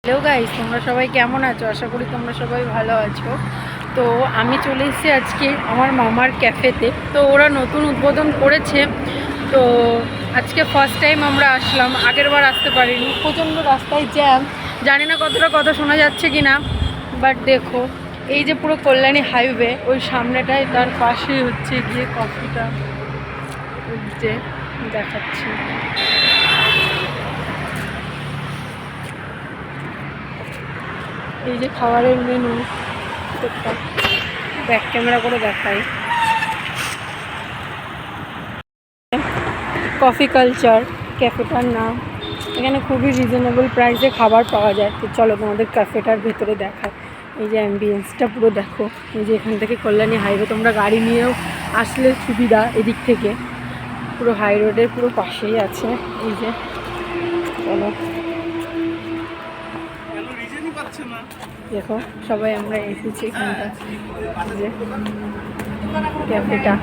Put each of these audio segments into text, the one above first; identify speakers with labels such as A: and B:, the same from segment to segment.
A: Hello guys, তোমরা সবাই কেমন আছো? আশা করি তোমরা সবাই ভালো আছো। তো আমি চলে এসেছি আজকে আমার মামার ক্যাফেতে। তো ওরা নতুন উদ্বোধন করেছে, তো আজকে ফার্স্ট টাইম আমরা আসলাম। আগের বার আসতে পারিনি, প্রচণ্ড রাস্তায় জ্যাম। জানি না কতটা কথা শোনা যাচ্ছে কি না, বাট দেখো এই যে পুরো কল্যাণী হাইওয়ে, ওই সামনেটায় তার পাশেই হচ্ছে গিয়ে কফিটা, ওই যে দেখাচ্ছি। এই যে খাবারের মেনু, ব্যাক ক্যামেরা করে দেখাই। কফি কালচার ক্যাফেটার নাম। এখানে খুবই রিজনেবল প্রাইসে খাবার পাওয়া যায়। তো চলো তোমাদের ক্যাফেটার ভেতরে দেখায়। এই যে অ্যাম্বিয়েন্সটা পুরো দেখো। এই যে এখান থেকে কল্যাণী হাইওয়ে, তোমরা গাড়ি নিয়েও আসলে সুবিধা এদিক থেকে। পুরো হাই রোডের পুরো পাশেই আছে। এই যে চলো দেখো, সবাই আমরা এসেছি এখানটা। যে ক্যাফেটা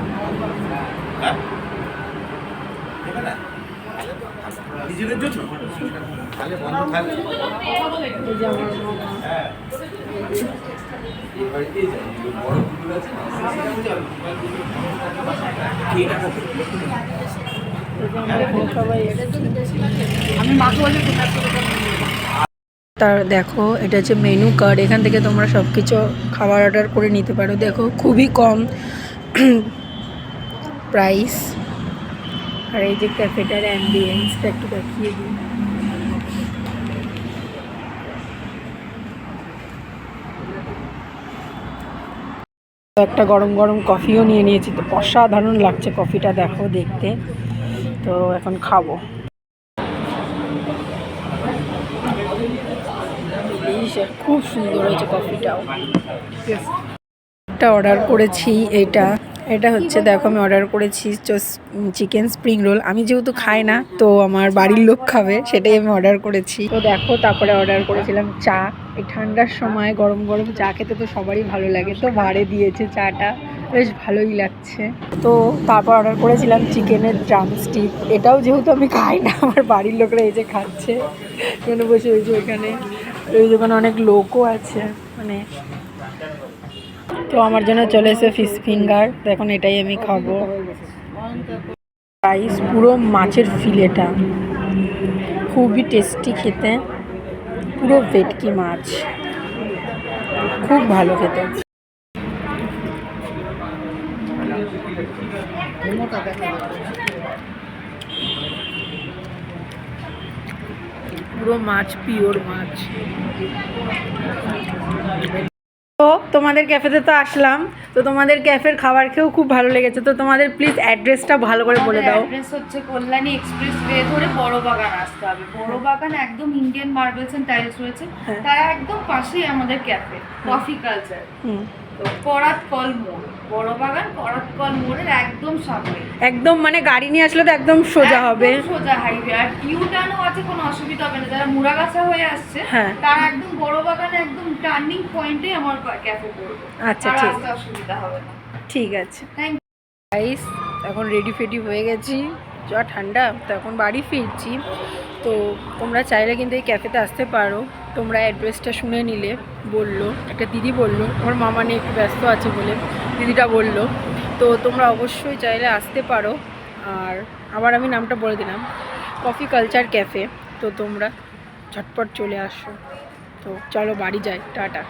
A: তার দেখো, এটা হচ্ছে মেনু কার্ড। এখান থেকে তোমরা সব কিছু খাবার অর্ডার করে নিতে পারো। দেখো খুবই কম প্রাইস। আর এই যে ক্যাফেটার অ্যাম্বিয়েন্সটা একটু দেখিয়ে দিই। একটা গরম গরম কফিও নিয়ে নিয়েছি, তো অসাধারণ লাগছে কফিটা, দেখো দেখতে। তো এখন খাবো। খুব সুন্দর হয়েছে কফিটাও। একটা অর্ডার করেছি, এটা হচ্ছে দেখো, আমি অর্ডার করেছি চিকেন স্প্রিং রোল। আমি যেহেতু খাই না, তো আমার বাড়ির লোক খাবে, সেটাই আমি অর্ডার করেছি। তো দেখো, তারপরে অর্ডার করেছিলাম চা। এই ঠান্ডার সময় গরম গরম চা খেতে তো সবারই ভালো লাগে। তো ভাড়ে দিয়েছে চাটা, বেশ ভালোই লাগছে। তো তারপর অর্ডার করেছিলাম চিকেনের ড্রামস্টিক। এটাও যেহেতু আমি খাই না, আমার বাড়ির লোকরা এই যে খাচ্ছে, এখানে বসে হয়েছে। ওইখানে ওই দোকানে অনেক লোকও আছে মানে। তো আমার জন্য চলে এসে ফিশ ফিঙ্গার, তো এখন এটাই আমি খাবো। রাইস পুরো মাছের ফিলেটা, খুবই টেস্টি খেতে। পুরো ভেটকি মাছ, খুব ভালো খেতে। পুরো মাছ, পিওর মাছ। তো তোমাদের ক্যাফেতে তো আসলাম, তো তোমাদের ক্যাফের খাবার খেয়েও খুব ভালো লেগেছে। তো তোমাদের প্লিজ অ্যাড্রেসটা ভালো করে বলে দাও।
B: অ্যাড্রেস হচ্ছে কল্যাণী এক্সপ্রেস ওয়ে ধরে বড় বাগান আসতে হবে। বড় বাগান একদম ইন্ডিয়ান মার্বেলস এন্ড টাইলস রয়েছে, তার একদম পাশেই আমাদের ক্যাফে কফি কালচার। তো করাতকল মোড়, বড় বাগান করাতকল মোড়ের একদম সামনে।
A: একদম মানে গাড়ি নিয়ে আসলে তো একদম সোজা হবে,
B: সোজা হাইওয়ে। আর ইউ টার্নও আছে, কোনো অসুবিধা হবে না। যারা মুরাগাছা হয়ে আসছে তারা একদম বড় বাগানে একদম টার্নিং পয়েন্টে আমার ক্যাফে পড়বে।
A: আচ্ছা, ঠিক,
B: অসুবিধা হবে না।
A: ঠিক আছে। Thank you guys. এখন রেডি ফেডি হয়ে গেছি, যা ঠান্ডা, তো এখন বাড়ি ফিরছি। তো তোমরা চাইলে কিন্তু এই ক্যাফেতে আসতে পারো। তোমরা অ্যাড্রেসটা শুনে নিলে, বললো একটা দিদি, বললো আমার মামা নিয়ে একটু ব্যস্ত আছে বলে দিদিটা বললো। তো তোমরা অবশ্যই চাইলে আসতে পারো। আর আবার আমি নামটা বলে দিলাম, কফি কালচার ক্যাফে। তো তোমরা ঝটপট চলে আসো। তো চলো বাড়ি যাই, টাটা।